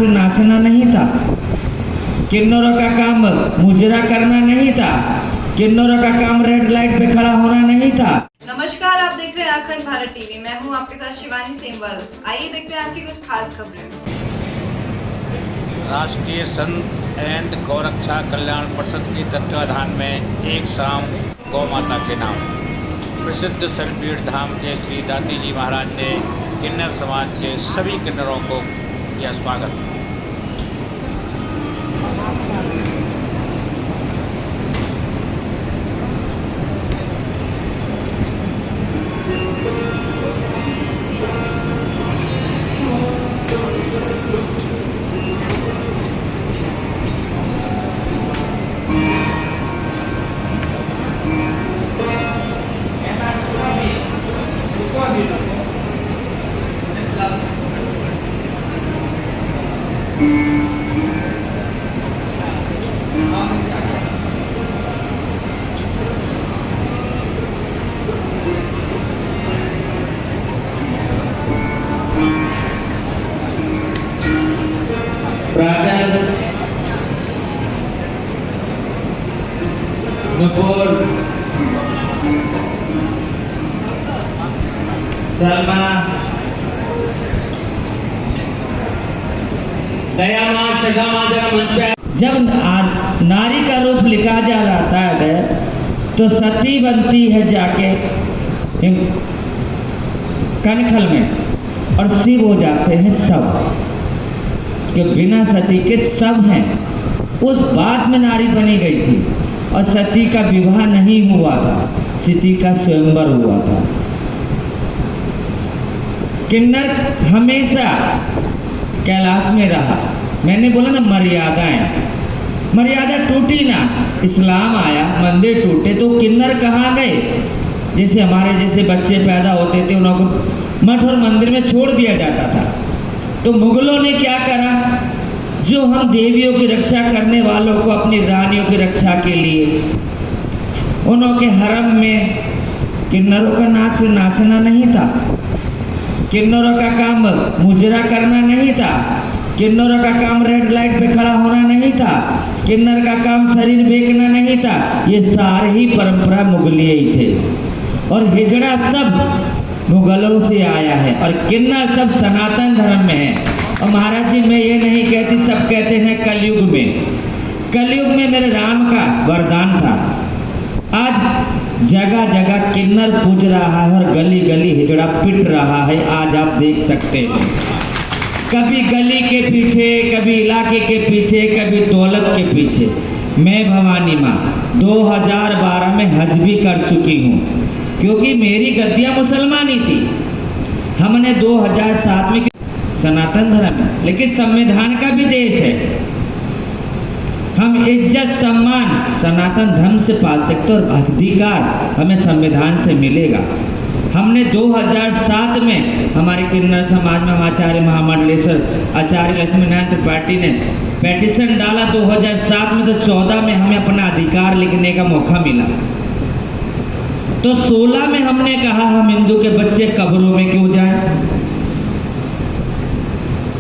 नाचना नहीं था, किन्नरों का काम मुजरा करना नहीं था, किन्नरों का काम रेड लाइट पे खड़ा होना नहीं था। नमस्कार, आप देख रहे हैं अखंड भारत टीवी। मैं हूं आपके साथ शिवानी सेमवाल। आइए देखते हैं आज की कुछ खास खबरें। राष्ट्रीय संत एंड गौरक्षा कल्याण परिषद के तत्वाधान में एक शाम गौ माता के नाम प्रसिद्ध शैलपीठ धाम के श्री दाती जी महाराज ने किन्नर समाज के सभी किन्नरों को किया स्वागत। प्राचार्य नुपुर सलमा दया मां सदा मां मंच पे जब नारी का रूप लिखा जा रहा है तो सती बनती है जाके कनखल में और शिव हो जाते हैं सब कि बिना सती के सब हैं। उस बात में नारी बनी गई थी और सती का विवाह नहीं हुआ था, सती का स्वयंवर हुआ था। किन्नर हमेशा कैलाश में रहा। मैंने बोला ना मर्यादा टूटी ना, इस्लाम आया मंदिर टूटे तो किन्नर कहाँ गए। जैसे हमारे जैसे बच्चे पैदा होते थे उनको मठ और मंदिर में छोड़ दिया जाता था, तो मुगलों ने क्या करा, जो हम देवियों की रक्षा करने वालों को अपनी रानियों की रक्षा के लिए उनके हरम में किन्नरों का नाचना नहीं था, किन्नरों का काम मुजरा करना नहीं था, किन्नरों का काम रेड लाइट पे खड़ा होना नहीं था, किन्नर का काम शरीर बेचना नहीं था। ये सारे ही परंपरा मुगलिये ही थे और हिजड़ा सब मुगलों से आया है और किन्नर सब सनातन धर्म में है। और महाराज जी मैं ये नहीं कहती, सब कहते हैं कलयुग में मेरे राम का वरदान था। आज जगह जगह किन्नर पूज रहा है और गली गली हिजड़ा पिट रहा है। आज आप देख सकते हैं, कभी गली के पीछे, कभी इलाके के पीछे, कभी दौलत के पीछे। मैं भवानी माँ 2012 में हज भी कर चुकी हूँ क्योंकि मेरी गद्दियाँ मुसलमानी थी। हमने 2007 में सनातन धर्म है लेकिन संविधान का भी देश है, हम इज्जत सम्मान सनातन धर्म से पा सकते और अधिकार हमें संविधान से मिलेगा। हमने 2007 में हमारे किन्नर समाज में आचार्य महामंडलेश्वर आचार्य लक्ष्मीनारायण त्रिपाठी ने पेटिशन डाला 2007 में, तो 14 में हमें अपना अधिकार लिखने का मौका मिला। तो 16 में हमने कहा हम हिंदू के बच्चे कब्रों में क्यों जाएं।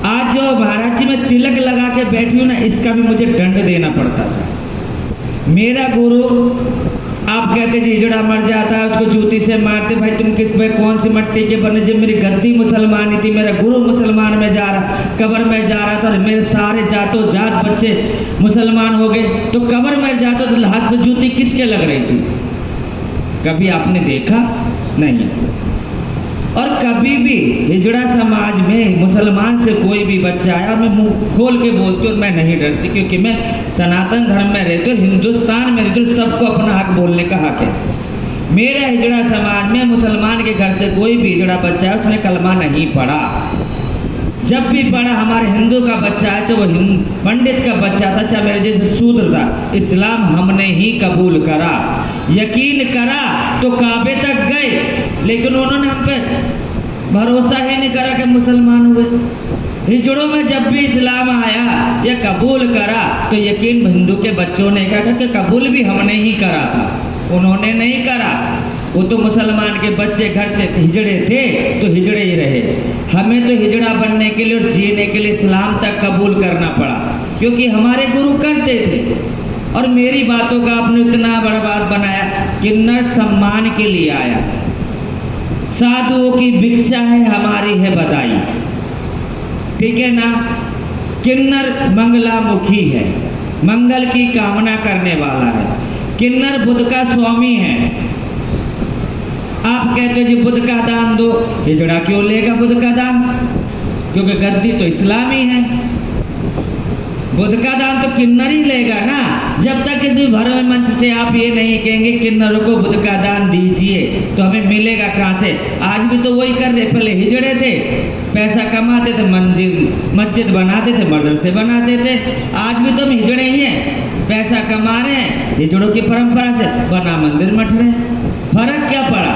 आज जो महाराज जी में तिलक लगा के बैठी हूँ ना, इसका भी मुझे दंड देना पड़ता था। मेरा गुरु, आप कहते जी हिजड़ा मर जाता है उसको जूती से मारते, भाई तुम किस भाई कौन सी मट्टी के बने। जब मेरी गद्दी मुसलमानी थी, मेरा गुरु मुसलमान में जा रहा, कब्र में जा रहा था और मेरे सारे जातों जात बच्चे मुसलमान हो गए, तो कब्र में जाते तो लाश पे जूती किसके लग रही थी। कभी आपने देखा नहीं। और कभी भी हिजड़ा समाज में मुसलमान से कोई भी बच्चा आया, मैं मुंह खोल के बोलती हूँ, मैं नहीं डरती क्योंकि मैं सनातन धर्म में रहती हूँ, हिंदुस्तान में रहती हूँ, सबको अपना हक बोलने का हक है। मेरा हिजड़ा समाज में मुसलमान के घर से कोई भी हिजड़ा बच्चा है उसने कलमा नहीं पढ़ा। जब भी पढ़ा हमारे हिंदू का बच्चा है, चाहे वो पंडित का बच्चा था, चाहे मेरे जैसे शूद्र था, इस्लाम हमने ही कबूल करा, यकीन करा तो काबे तक गए, लेकिन उन्होंने हम पे भरोसा ही नहीं करा कि मुसलमान हुए। हिजड़ों में जब भी इस्लाम आया या कबूल करा तो यकीन हिंदू के बच्चों ने कहा कि कबूल भी हमने ही करा था, उन्होंने नहीं करा। वो तो मुसलमान के बच्चे घर से हिजड़े थे तो हिजड़े ही रहे। हमें तो हिजड़ा बनने के लिए और जीने के लिए इस्लाम तक कबूल करना पड़ा, क्योंकि हमारे गुरु करते थे। और मेरी बातों का आपने इतना बड़ा बात बनाया, किन्नर सम्मान के लिए आया, साधुओं की भिक्षा है, हमारी है बधाई, ठीक है ना। किन्नर मंगलामुखी है, मंगल की कामना करने वाला है। किन्नर बुद्ध का स्वामी है। आप कहते हो जी बुद्ध का दान दो, हिजड़ा क्यों लेगा बुद्ध का दान? क्योंकि गद्दी तो इस्लामी है। बुद्ध का दान तो किन्नर ही लेगा ना। जब तक किसी भरम मंच से आप ये नहीं कहेंगे किन्नरों को बुद्ध का दान दीजिए, तो हमें मिलेगा कहाँ से? आज भी तो वही कर रहे। पहले हिजड़े थे, पैसा कमाते थे, मस्जिद बनाते थे, मदरसे बनाते थे। आज भी तो हम हिजड़े ही हैं, पैसा कमा रहे हैं, हिजड़ों की परंपरा से बना मंदिर मठ रहे। फर्क क्या पड़ा?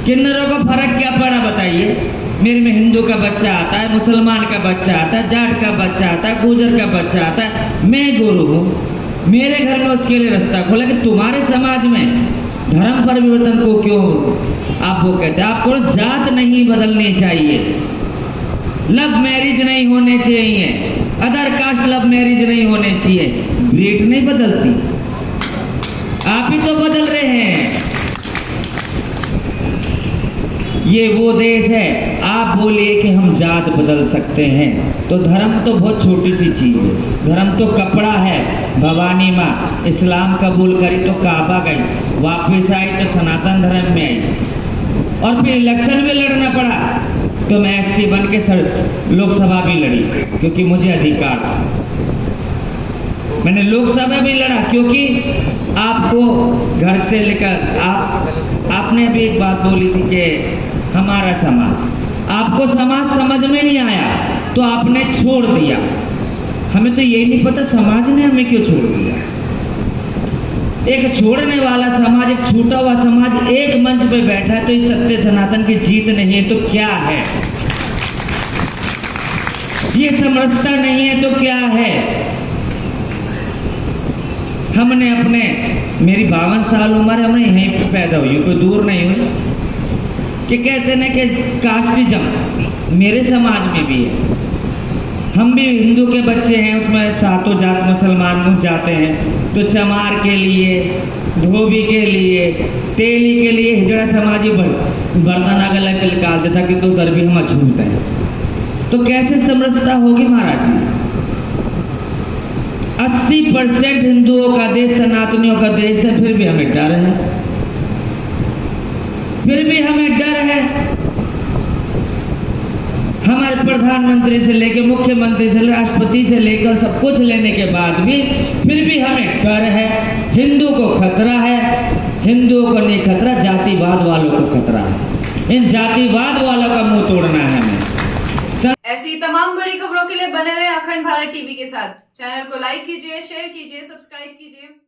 किन्नरों को फर्क क्या पड़ा बताइए? मेरे में हिंदू का बच्चा आता है, मुसलमान का बच्चा आता है, जाट का बच्चा आता है, गुजर का बच्चा आता है, मैं गुरु हूँ, मेरे घर में उसके लिए रास्ता खोला। कि तुम्हारे समाज में धर्म परिवर्तन को क्यों आप वो कहते हैं? आपको जात नहीं बदलनी चाहिए, लव मैरिज नहीं होने चाहिए, अदर कास्ट लव मैरिज नहीं होने चाहिए। ब्रीड नहीं बदलती, आप ही तो बदल रहे हैं। ये वो देश है, आप बोलिए कि हम जात बदल सकते हैं, तो धर्म तो बहुत छोटी सी चीज़ है। धर्म तो कपड़ा है। भवानी माँ इस्लाम कबूल करी तो काबा गई, वापस आई तो सनातन धर्म में आई, और फिर इलेक्शन भी लड़ना पड़ा तो मैं SC बन के लोकसभा भी लड़ी, क्योंकि मुझे अधिकार था। मैंने लोकसभा भी लड़ा क्योंकि आपको घर से लेकर आपने अभी एक बात बोली थी कि हमारा समाज, आपको समाज समझ में नहीं आया तो आपने छोड़ दिया। हमें तो यही नहीं पता समाज ने हमें क्यों छोड़ दिया। एक छोड़ने वाला समाज, एक छूटा हुआ समाज एक मंच पे बैठा है तो इस सत्य सनातन की जीत नहीं है तो क्या है? ये समरसता नहीं है तो क्या है? हमने अपने, मेरी 52 साल उम्र है, हमने यहीं पे पैदा हुई, कोई दूर नहीं हुई। कि कहते हैं कि कास्टिज्म मेरे समाज में भी है। हम भी हिंदू के बच्चे हैं, उसमें सातों जात मुसलमान लोग जाते हैं, तो चमार के लिए, धोबी के लिए, तेली के लिए हिजड़ा समाजी बर्तन अगल अगल निकाल देता, क्योंकि उधर भी हम अछूत हैं। तो कैसे समरसता होगी महाराज जी? 80% हिंदुओं का देश, सनातनियों का देश है, फिर भी हमें डर है, फिर भी हमें डर है। हमारे प्रधानमंत्री से लेकर मुख्यमंत्री से, राष्ट्रपति से लेकर सब कुछ लेने के बाद भी फिर भी हमें डर है। हिंदू को खतरा है, हिंदुओं को नहीं खतरा, जातिवाद वालों को खतरा है। इन जातिवाद वालों का मुंह तोड़ना है हमें। ऐसी तमाम बड़ी खबरों के लिए बने रहे अखंड भारत टीवी के साथ। चैनल को लाइक कीजिए, शेयर कीजिए, सब्सक्राइब कीजिए।